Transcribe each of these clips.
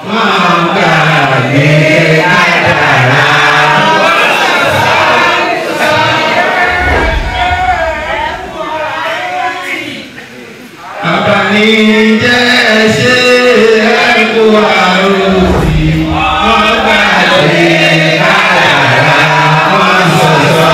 wọ́n gbàgbé kádàrá. Abanijẹ́ ṣe ẹ̀kú àròsì wọ́n gbàgbé kádàrá wọ́n sọ̀rọ̀.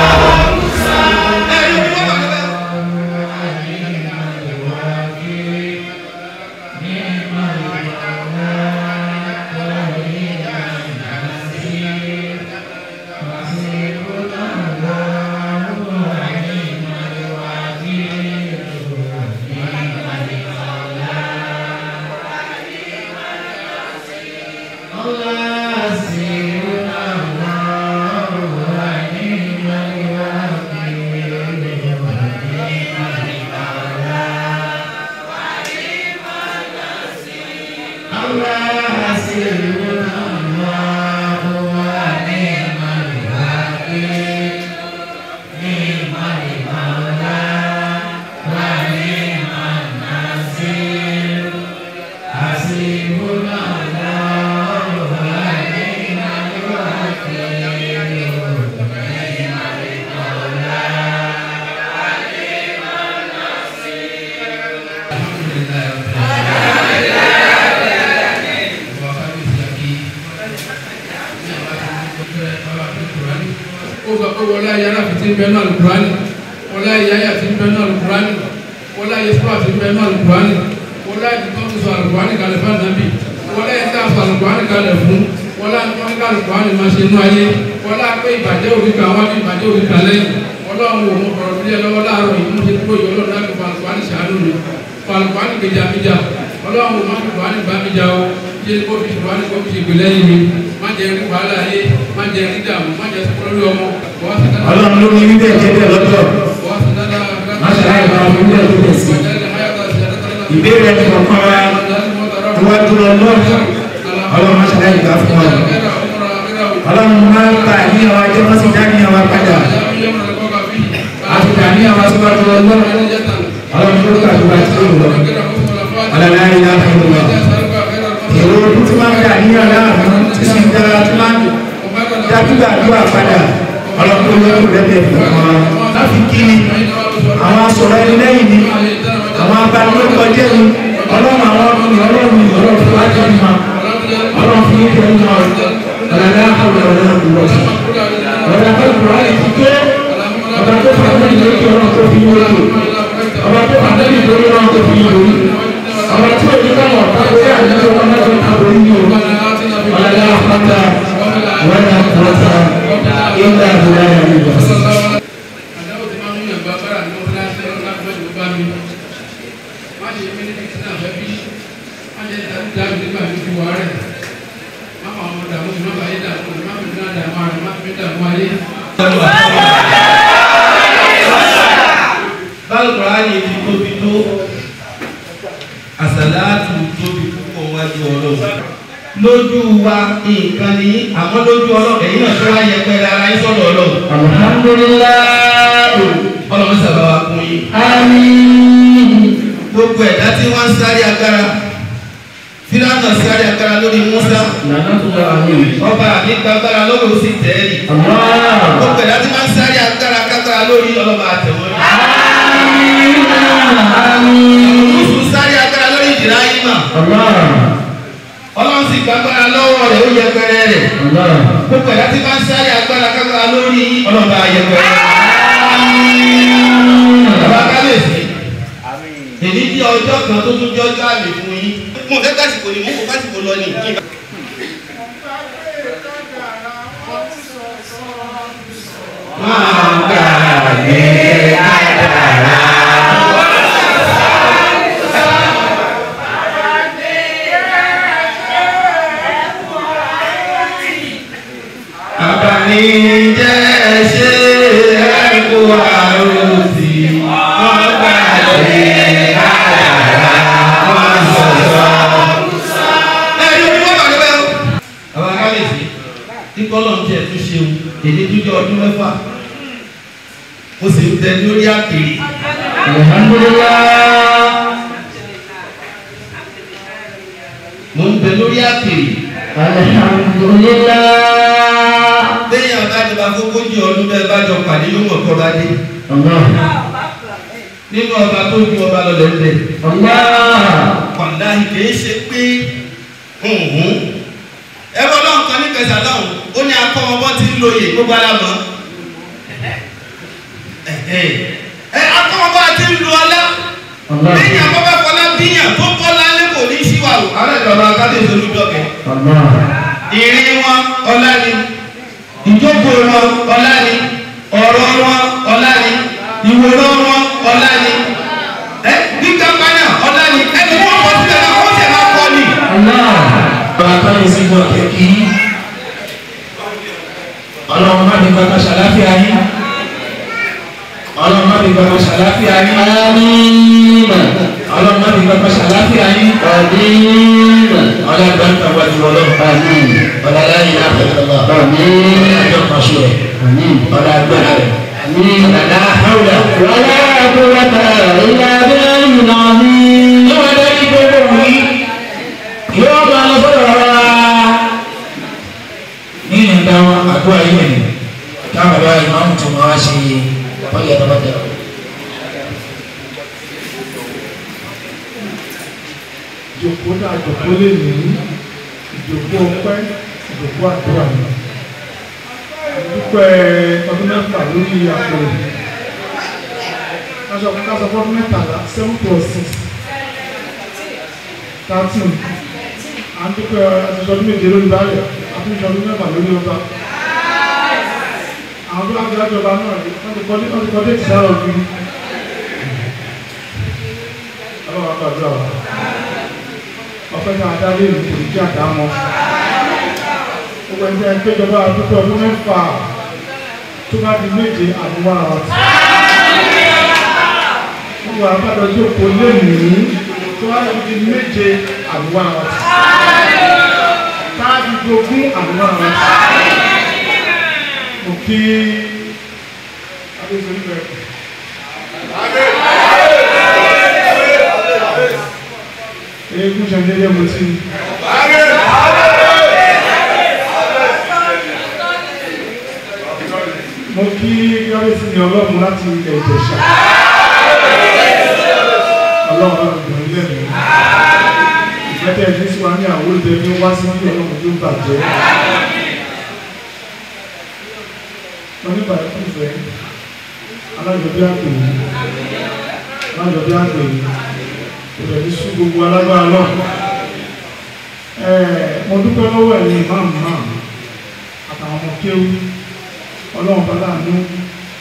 Bẹ́ẹ̀ni alukurani, wọlé yaya ti bẹ́ẹ̀ni alukurani, wọlé yesua ti bẹ́ẹ̀ni alukurani, wọlé ìtọ́jú sọ alukurani kalẹ̀ fún anabi, wọlé ìta sọ alukurani kalẹ̀ fún, wọlé ìtọ́jú alukurani máa ṣe nú ayé, wọlé akpé ìbàjẹ́ òbí kan wá bí ìbàjẹ́ òbí kan lẹ́yìn, wọlé ọ̀hún wò mọ̀ kọ̀rọ̀ bíi ẹlọ́wọ́ láàárọ̀ yìí mo ṣe kúrò yìí ọlọ́run láti fọ alukurani ṣàánú mi, fọ alukurani kejìamíjà, wọlé ọ̀hún wò mọ̀ alukurani bámíjà o, ṣé kó fi alukurani kó fi ṣe gbélé yìí mi, má jẹ́ rí wàhálà yé, má jẹ́ rí dààmú, má jẹ́ sọ́kọ́ lórí ọmọ. Ọlọ́run ló ní wíbẹ̀ jẹ́bẹ̀ lọ́tọ̀. Máṣáláì bá wọn wíbẹ̀ tó bẹ̀ sí. Ìbéèrè ẹni kọ̀ọ̀kan wa tó wá dúró lọ́ọ̀tọ̀. Ọlọ́run máṣáláì bá fún wa. Ọlọ́run máa ń ta àníyàn wa jẹ́ wọ́n sì dá níyàn wa padà. Àti àníyàn wa tó wá dúró lọ́ọ̀tọ̀. Ọlọ́run tó kàdúrà tí ó lọ. Ọlọ́run ayé náà fún wa. Èrò tí máa ń ta àníyàn láàrín tí sì ń dára tí máa ń dájúgbà àdúrà padà. Ọlọ́run ló ń rẹ̀ fún wa láti kí ni àwọn asọ̀rọ̀ ẹni lẹ́yìn ni àwọn abanilórúkọ jẹ́ ni ọlọ́run àwọn ọkùnrin ọlọ́run fún wájú ní ma ọlọ́run fún yín pẹ̀lú ma ọ̀làdá àwọn ọ̀rẹ́ ọ̀gbọ̀n ọ̀rẹ́ ọ̀gbọ̀n ayé ti tó ọba tó fà á lẹ́yìn lórí ọlọ́run tó fi yín lórí ọba tó fà á lẹ́yìn lórí ọlọ́run tó fi yín lórí ọba tí òní káwọn ọ̀pá lórí àyẹ̀wò ọmọ náà tó ń tàbí yín o ọ̀làdá àpáta wọ́n àpáta ilé àbúrò ayé àyẹ̀wò. Bálùkùránì ti tóbi tó àsàlátù tóbi púpọ̀ wájú Ọlọ́run. Lójú wa nǹkan ní àmọ́ lójú Ọlọ́run ẹ̀yin náà tó wáyé pẹ̀lú ara yín sọ́dọ̀ Ọlọ́run. Alhamdulillah. Ọlọ́run sábà wá kún yín. Àmín. Gbogbo ẹ̀dá tí wọ́n ń sáré agbára. Fíráúnà sáré agbára lórí Mùsá. Ọba àmì gbàgbára lọ́wọ́ ó sì tẹ̀lé. Gbogbo ẹ̀dá tí wọ́n ń sáré agbára kágbára lórí ọlọ́ba àtẹ̀wọ́n. Mùsùlùmí sáré agbára lórí Ìdíráyìmà. Ọlọ́run sì gbàgbára lọ́wọ́ rẹ̀ ó yẹpẹrẹ rẹ̀. Gbogbo ẹ̀dá tí wọ́n ń sáré agbára kágbára lórí ọlọ́ba àyẹpẹrẹ. Bàbá kábíyèsí. Èyí tí ọjọ́ kan tó tún jọjọ́ àmì fún yín. Mo fẹ́ kásìkò ni mo kò kásìkò lọ ní. Wọ́n gbàgbé kádàrá. Abanijẹ́ ṣe ẹ̀kú àròsì wọ́n gbàgbé kádàrá wọ́n sọ̀rọ̀. Àwọn akábèsí tí kọ́lọ̀ ń tiẹ̀ tún ṣeun èdè tó jẹ́ ọdún mẹ́fà mo sì ń tẹ lórí àkèrè. Alhamdulillah. mo ń bẹ lórí àpèrè. alhamdulillah. lẹ́yìn àbájọba fógójì ọdún bẹ́ẹ̀ bá jọ pàdé yóò mọ̀ kọ́ bá dé. nínú ọba tó ju ọba lọ lẹ́lẹ̀. wàláhì kìí ṣe pé ẹ bọ́ lọ́hùn kan ní kẹsàn-án lọ́hùn ó ní akọ́mọbọ́ ti ń lóye gbogbo ara mọ́. akọ́mọbọ́ ti ń lu ọlá. lẹ́yìn àkọ́bẹ́ fọlá bíyàn tó bọ́lá lé kò ní síwá o. alẹ́ ìjọba akáde ìṣòro dọ́kẹ́. ìrìn wọn ọlá ni ìjókòó wọn ọlá ni ọ̀rọ̀ wọn ọlá ni ìwòrán wọn ọlá ni gbígbà pányà ọlá ni ẹni wọn kọ sílẹ̀ náà wọ́n sì máa kọ́ ni. bàbá yìí sì gbọ́ kẹ́kì ọlọ́run má ní bàbá ṣàláfíà yín ọlọ́run má ní bàbá ṣàláfíà yín ọlọ́run má ní bàbá ṣàláfíà yín ọlọ́run bá ń tàwọn àti ọlọ́run ọlọ́run láyé àbẹ̀lọ́lá ọjọ́ pàṣẹ rẹ̀ ọlọ́run agbára rẹ̀ ọlọ́run àhàwùlà wàlá àbúrọ̀tà ìlà abẹ́rẹ́ ìnáwó yóò dé ìgbéró yìí yóò bá lọ sọ́dọ̀ rárá ní ìdáwọn àdúrà yìí nìyẹn táwọn bá ìmáàmù tó máa ṣe ọyẹ tọ́bátẹ́. ìjòkó náà ìjòkó lè ní ìjòkó ọpẹ́ ìjòkó àdúrà ní dúpẹ́ ọdún mẹ́fà lórí àpò kásọ̀ fọ́dún mẹ́tàlá 7 + 6 13 à ń dúpẹ́ àtijọ́dún méje lórí báyẹ̀ àtúnṣọdún mẹ́fà lórí ọba àwọn tó láti lájọba náà rí wọ́n ti kọ́ dé ìdára ògiri ọlọ́wọ́ àgbàdúrà wa ọ̀pẹ́ náà adáyé ìlú kò ní kí àdámọ́ gbogbo ẹgbẹ́ péjọba àdúgbò ọdún mẹ́fà tó bá di méje àdúgbò àwọn tí gbogbo àbádọ́ tí òkú lé nìyí tó bá di méje àdúgbò àwọn tí táàbí ogún àdúgbò àwọn tí mo kí adéṣe níbẹ̀. Eégún ṣe dédé mo ti. Mo kí kábíyèsí ní ọlọ́run láti ilẹ̀ Ìjẹ̀ṣà. Ọlọ́run ọ̀gbìn ilé mi. Ìfẹ́tẹ̀ ẹ̀jú sí wa ní àwọn olùdẹ ní wá sí ní ọlọ́run tó bàjẹ́. Wọ́n ní bàjẹ́ fún ìfẹ́. Alájọbí àgbè yìí. Alájọbí àgbè yìí. Ìrẹ̀ ní sún gbogbo alágbára náà. Mo dúpẹ́ lọ́wọ́ ẹ̀yin ìmáàmù náà àtàwọn ọmọ kéwú. Ọlọ́run bá láàánú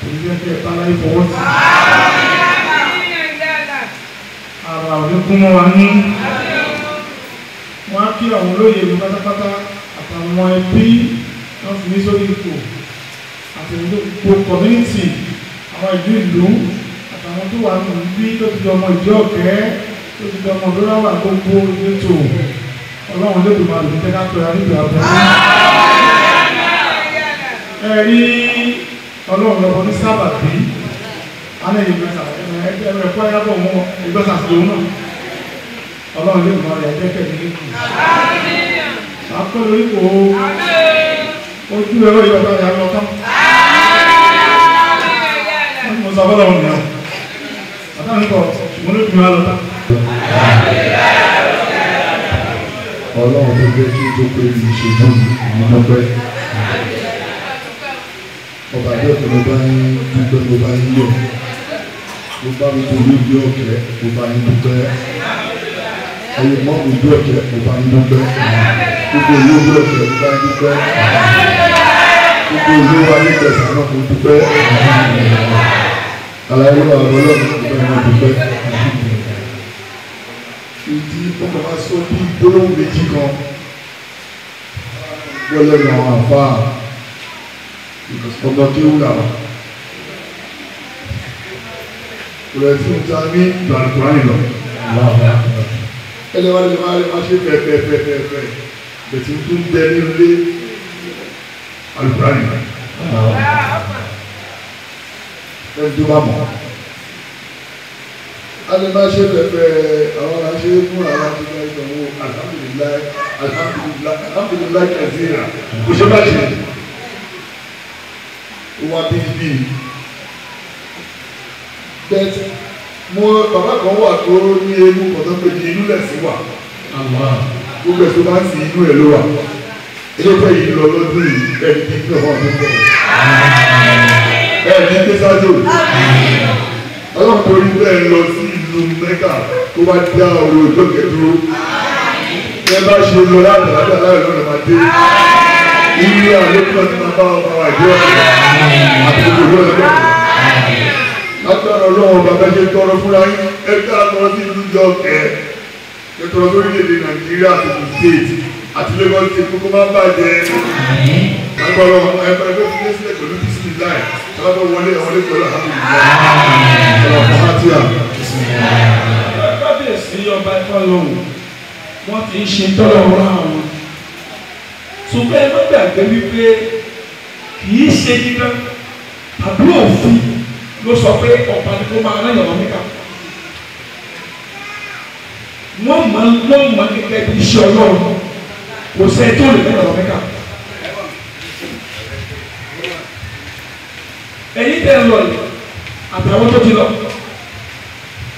òṣìṣẹ́ bá láyé fọwọ́ sí. Àrà òní kún mọ́ wa ní. Wọ́n á kí àwọn olóyè mi pátápátá àtàwọn ẹbí wọ́n fi ní sórí ipò àti gbogbo community àwọn ìlú àtàwọn tó wà nù bí tó ti di ọmọ Ìdíọ̀kè tó ti di ọmọ lóráwà gbogbo ètò Ọlọ́run lè dùn máa lò ní tẹ́ká pẹ̀lú àríbẹ̀ àbọ̀ ẹ̀rí Ọlọ́run lọ́wọ́ ní sábàbí alẹ́ Ìgbésà ẹ̀kọ́ ayábọ̀ mọ́ Ìgbésà sí òun náà Ọlọ́run lè dùn máa rẹ̀ jẹ́kẹ̀ ní ikú àpẹ́ lórí kò ojú ẹ̀rọ ìyọ̀dá ìyá lọ́tán wọ́n mọ̀ sábọ́lá wọn nìyàn àtàríkọ̀ ṣùgbọ́n ló dùn lọ́tá. Ọlọ́run tó gbé kí tó pé ní ìṣojú ìmúlọ́pẹ́ ọba àdéhùn ló bá ń dúpẹ́ ló bá ń yọ̀ ló bá ń torí Ìdíọ̀kè ló bá ń dúpẹ́ ẹ̀yìn mọ́mù Ìdíọ̀kè ló bá ń dúpẹ́ gbogbo ìlú Ìdíọ̀kè ló bá ń dúpẹ́ gbogbo ìlú wa ní Ìgbẹ̀sà náà ló dúpẹ́ àlàyé wa Ọlọ́run ló bá ń dúpẹ́. Ìdí ọkọ̀ máa sọ bí gbólóhùn méjì kan gbọ́lẹ̀ ní àwọn àfáà ọgbọ́n tí ó wù láwà. Ìrẹ̀ tí ó ta ní ìgbàlùkùránì lọ. Ẹlẹ́wà lè máa ṣe pẹ̀pẹ̀pẹ̀pẹ̀ bẹ̀tí tó ń bẹ ní ilé alùkùránì lọ. Ẹni tó bá mọ̀. A lè máa ṣe pẹ̀pẹ̀ àwọn aṣe fún àwọn akẹ́kọ̀ọ́ ìdánwò àdámìlì alhamdulilayi kazira kò ṣe má ṣe wà bíbí bẹ́ẹ̀ mo bàbá kan wà tó ní ewu kan tó pé ní inú lẹ̀sìn wà gbogbo ẹ̀ tó bá ń sin inú ẹ̀ ló wà ilé ìfẹ́ yìí lọ lọ́dún yìí ẹni tí ń pè wọ́n tó ń bọ̀ ẹni tí ń sáájú ọlọ́run torí bẹ́ẹ̀ lọ sí ìlú Mẹ́kà tó bá dá ọ̀rọ̀ Ìdíòkè dúró ẹ bá ṣe lọ láti láti láì lọ́nà máa dé ilé àlékún ọtí máa bá ọmọ àjọ àti gbogbo ọlọ́dọ̀ látara ọlọ́run bàbá ṣe tọrọ fúnra yín ẹ ká tọrọ sí ìlú Ìdíòkè ẹ tọrọ sórílẹ̀-èdè Nàìjíríà àti state àti Lagos state kókó máa ń bàjẹ́ agbọ̀rọ̀ ẹgbẹ́ ẹgbẹ́ fún ẹsẹ̀ pẹ̀lú bísí láì tọ́lá wọlé pẹ̀lú kábíyèsí ọba ẹ̀fọ́ lọ́wọ́ wọ́n ti ń ṣe tọ́lọ̀ wọ́n àwọn ṣùgbọ́n ẹ má gbàgbé wípé kì í ṣe dídán àbúrò òfin ló sọ pé ọba ni kó máa rán yàrá mẹ́ta wọ́n mọ̀ gẹ́gẹ́ bí iṣẹ́ Ọlọ́run kò sẹ́ tó lè rán yàrá mẹ́ta ẹ̀yin tẹ́ ń lọ yìí àtàwọn tó ti lọ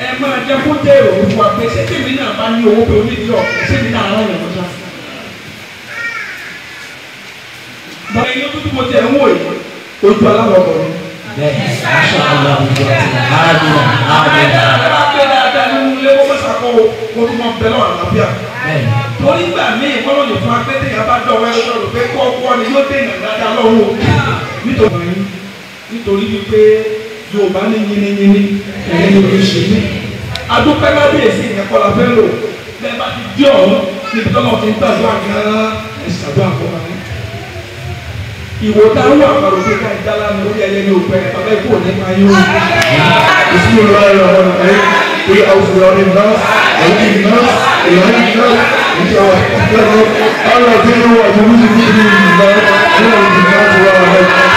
ẹ máa jẹ́ kó jẹ́ ìròyìn fún wa pé ṣé tèmi náà bá ní owó pé onídìí ọ̀pẹ ṣé mi náà rán yàn lọ́jà. báyìí ní ojú tí mo tẹ̀ ń wò yìí ojú aláwọ̀ bọ̀ ni. bẹ́ẹ̀ aṣọ àwọn àwùjọ ti àádùn àádùn. ẹ bá pé dáadáa nínú ilé wọ́n mọ̀sá kọ́ o tún mọ̀ bẹ́ẹ̀ lọ́wọ́ àlàáfíà. torí gbà míì wọ́n lòdì fún apẹ́tẹ́ yàrá bá dọ̀wọ́ ẹ lọ́dọ̀ pé kọ́ ni yóò dé ìyàn dáadáa lọ́wọ́ nítorí wípé Yorùbá ní yiniyini ẹ̀yẹ́ ní orí ṣe ní. adúpẹ́ kábíyèsí ìyẹn kọ́ la fẹ́ lò bẹ́ẹ̀ bá ti dí ọ̀rọ̀ níbi tọ́lọ̀ ti ń gbàdúrà gan-an ẹ̀sìtàdó àkọ́kọ́ ní. ìwò táwọn àpàrọ̀ pé ká ìdálá ní orí ẹyẹ ní òpẹ́ bàbá ikú òní máa yóò. ìsúlù láyé ọ̀rọ̀ ẹ̀ pé àwùjọ ní náà ẹ̀yìn náà ìlànà náà ìjọba ìjọba ọ̀rọ̀ tí ó wà ní wíṣí ní ìlú ìgbà nínú ìgbà tí wà rẹ̀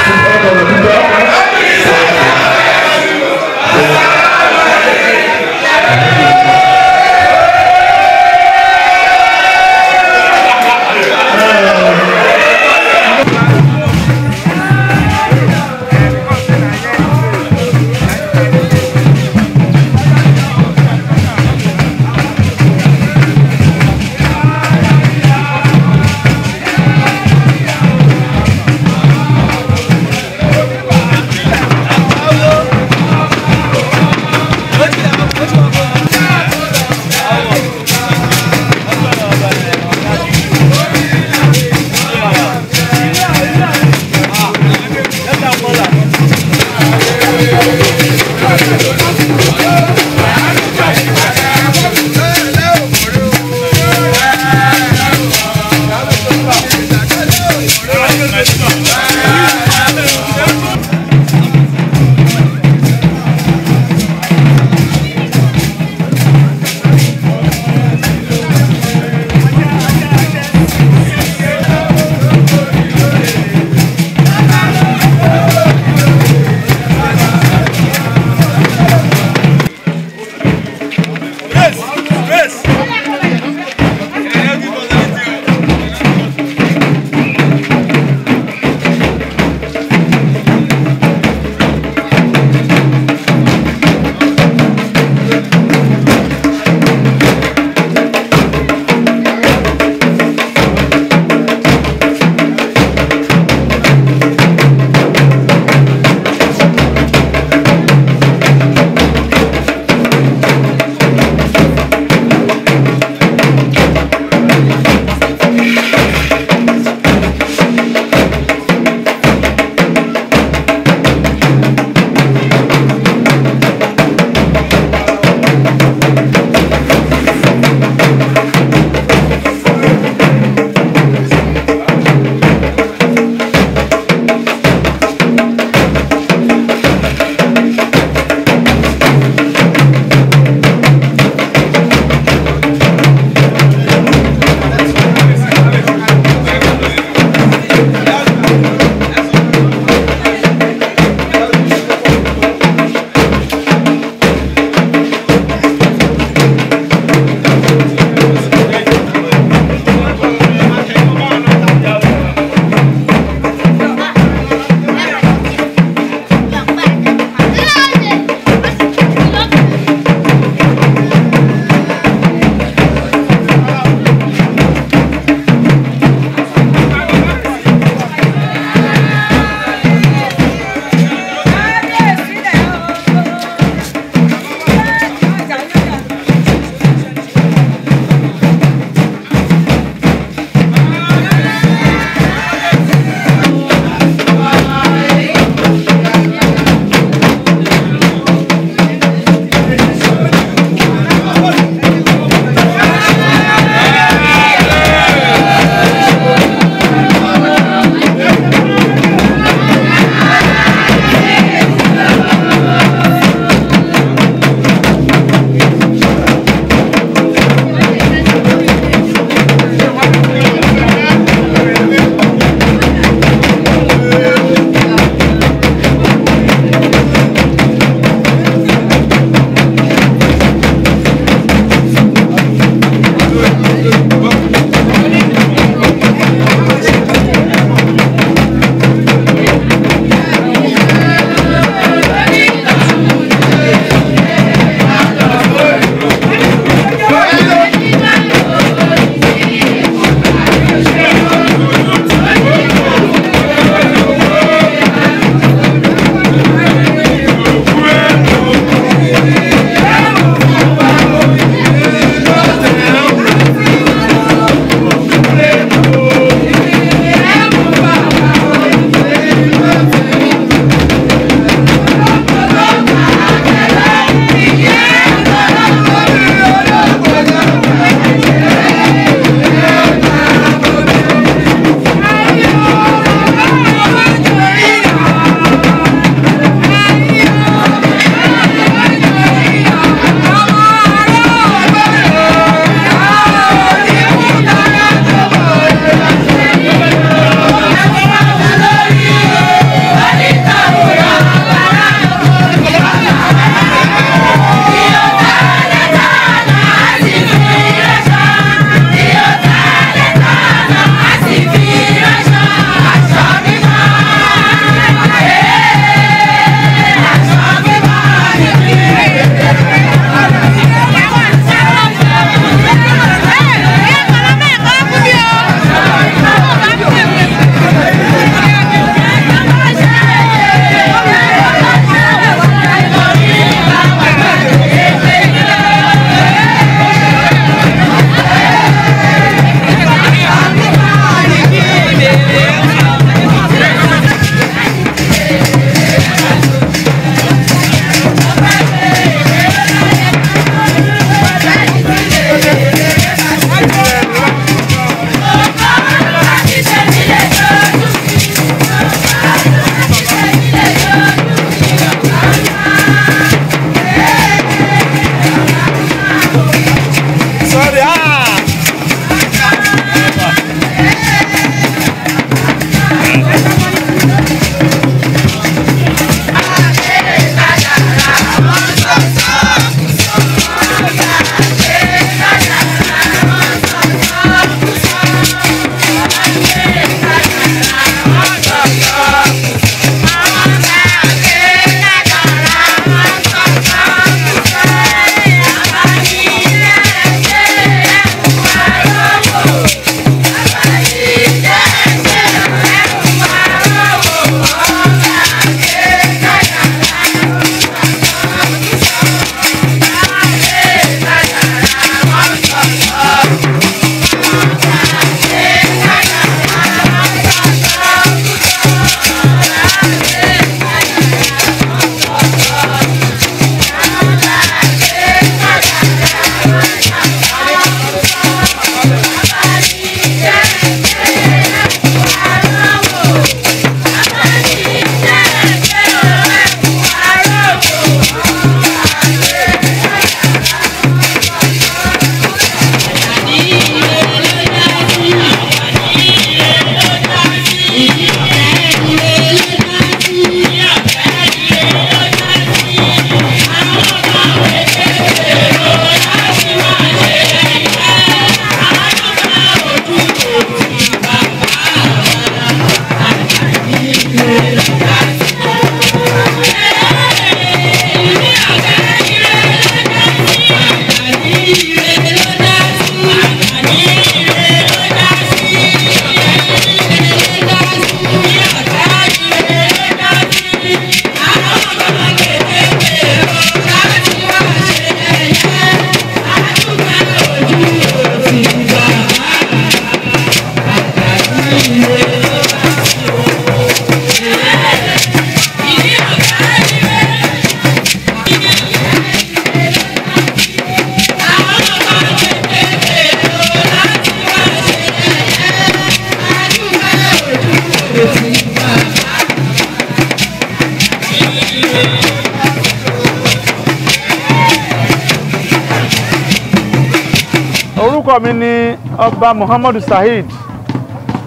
orúkọ mi ni ọba Muhammadu Saheed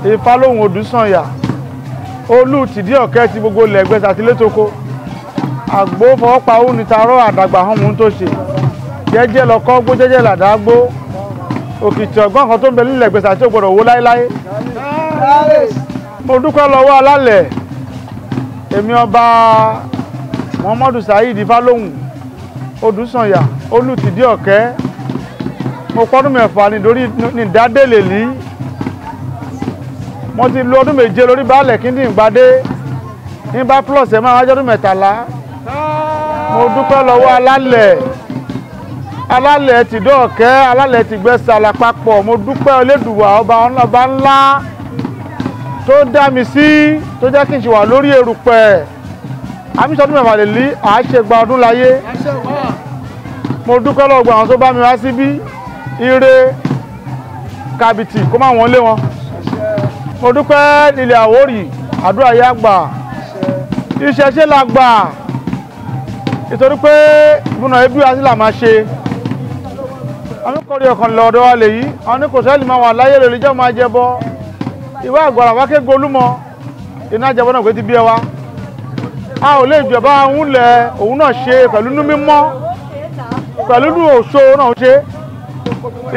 Ifálóhùn Odusanya olú Idioke ti gbogbo ilẹ̀ Igbesa àti létoko àgbo fọwọ́pa ó ní tarọ́ àdàgbà hàn tó ṣe jẹ́jẹ́ lọ́kọ́ gbó jẹ́jẹ́ làdágbó òkìtì ọ̀gbọ́n kan tó ń bẹ nílẹ̀ Igbesa tí ó gbọ́dọ̀ wó láéláé. Mo dúpẹ́ lọ́wọ́ alálẹ̀ èmi ọba Muhammadu Saheed Ifálóhùn Odusanya olú Idioke mo pọ́dún mẹ́fà nítorí ìdádélé lí mo ti lo ọdún méje lórí baálẹ̀ kí n dín ìgbádé ní bá plus ẹ̀ máa wájọ́ ọdún mẹ́tàlá. Mo dúpẹ́ lọ́wọ́ alálẹ̀ ti Idioke alálẹ̀ ti Igbesa lápapọ̀. Mo dúpẹ́ Elédùwà ọba ńlá tó dá mi sí tó jẹ́ kí n ṣe wà lórí erùpẹ̀ àmísọdún mẹ́fà lè lí àṣegba ọdún láyé. Mo dúpẹ́ lọ́wọ́ àwọn tó bá mi wá síbí ire kàbìtì kó má wọ́n lé wọn. Mo dúpẹ́ nílẹ̀ Awori àdúrà yá gbà Isese la gbà nítorí pé ìbùnà ẹbí wa sí là máa ṣe. Àwọn kọrí ọkàn lọ́dọ̀ wa lè yí àwọn ní kò sẹ́lì máa wà láyé lè jẹ́ máa jẹbọ ìwé àgbàrá wákẹ́ golúmọ iná jẹbọ náà pé ti bí ẹ wá. A ò lè jọba òun lẹ̀ òun náà ṣe pẹ̀lú inú mímọ́ pẹ̀lú inú òṣó náà ṣe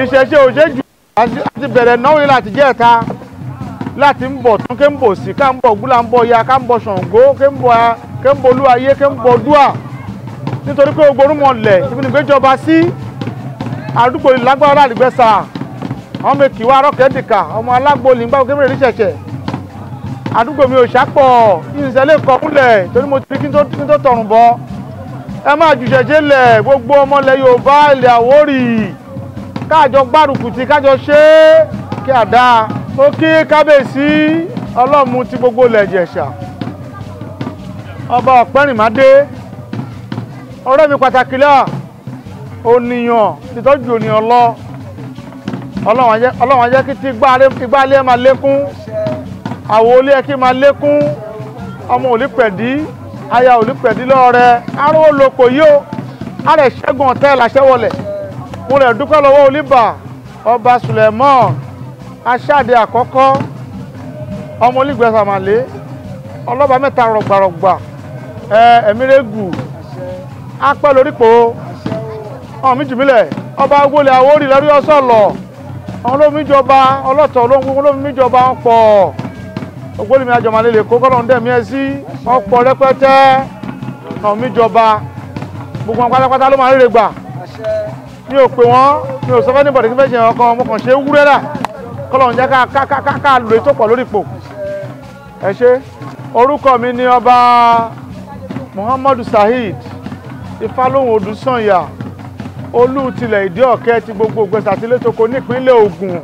Isese ò ṣe jù àti bẹ̀rẹ̀ náwó yìí láti jẹ́ ẹ̀ta láti ń bọ̀ tún ké ń bọ̀ sí ká ń bọ̀ gúlà ń bọ̀ ya ká ń bọ̀ Ṣàngó ké ń bọ̀ olúwayé ké ń bọ̀ dúà nítorí pé ogorúmọ̀ lẹ̀ ibi ní gbéjọba sí àdúgbò ìlágbára láti Igbesa àwọn mẹ́kì wá rọ́kẹ́dìkà ọmọ alágbó lìngbà kébèrè ní ṣẹ̀ṣẹ̀ àdúgbò mi ò ṣàpọ̀ ìṣẹ̀lẹ̀ kọ̀ múlẹ̀ torí mo ti rí kí n tó tọrùn bọ̀ ẹ máa jù ṣẹ̀ṣẹ̀ lẹ̀ gbogbo ọmọlẹ̀ Yorùbá ilẹ̀ Àwórì káàjọ gbárùkù tí kájọ ṣe é kí àdá ó kí kábíyèsí ọlọ́mú ti gbogbo ilẹ̀ Ìjẹ̀ṣà ọba Ọ̀pẹ́rìnmádé ọ̀rẹ́ mi pàtàkì lẹ́wà ònìyàn títọ́jú ònìyàn lọ Ọlọ́run á jẹ́ kí tí igbá ilé máa lékún àwọ̀ olé ẹ kí máa lékún ọmọ òlípẹ̀dí aya òlípẹ̀dí lọ́rẹ́ arówó lóko yìí ó àrẹ ṣẹ́gun ọ̀tẹ́ làṣẹ́wọlẹ̀ mo rẹ̀ dúpẹ́ lọ́wọ́ olíbà ọba Suleiman aṣáde àkọ́kọ́ ọmọ Igbesa màlé ọlọ́ba mẹ́ta rọ̀gbàrọ̀gbà ẹ̀mírégù apẹ́ lórípo ọmọ mi jùmílẹ̀ ọba gbólẹ̀ Awórì lórí ọ̀sọ̀lọ̀ àwọn olómi jọba ọlọ́tọ̀ olómi jọba ń pọ̀ ògbólẹ̀mí àjọmọ̀lẹ́ lè kó kọ́lọ̀ ń dẹ̀mí ẹ sí ọ̀pọ̀ rẹpẹtẹ ọmọ mi jọba gbogbo wọn pátápátá ló máa ríre gbà mi ò pè wọ́n mi ò sọ fẹ́ níbọ̀dé kí fẹ́ ṣe ọkàn ọmọ kan ṣe é wúrẹ́ rà kọ́lọ̀ ń jẹ́ ká lóye tó pọ̀ lórí ipò. Ẹ ṣé orúkọ mi ni ọba Muhammadu Saheed Ifálóhùn Odusanya olú tilẹ̀ Idioke ti gbogbo Igbesa àti létoko nípínlẹ̀ Ogun.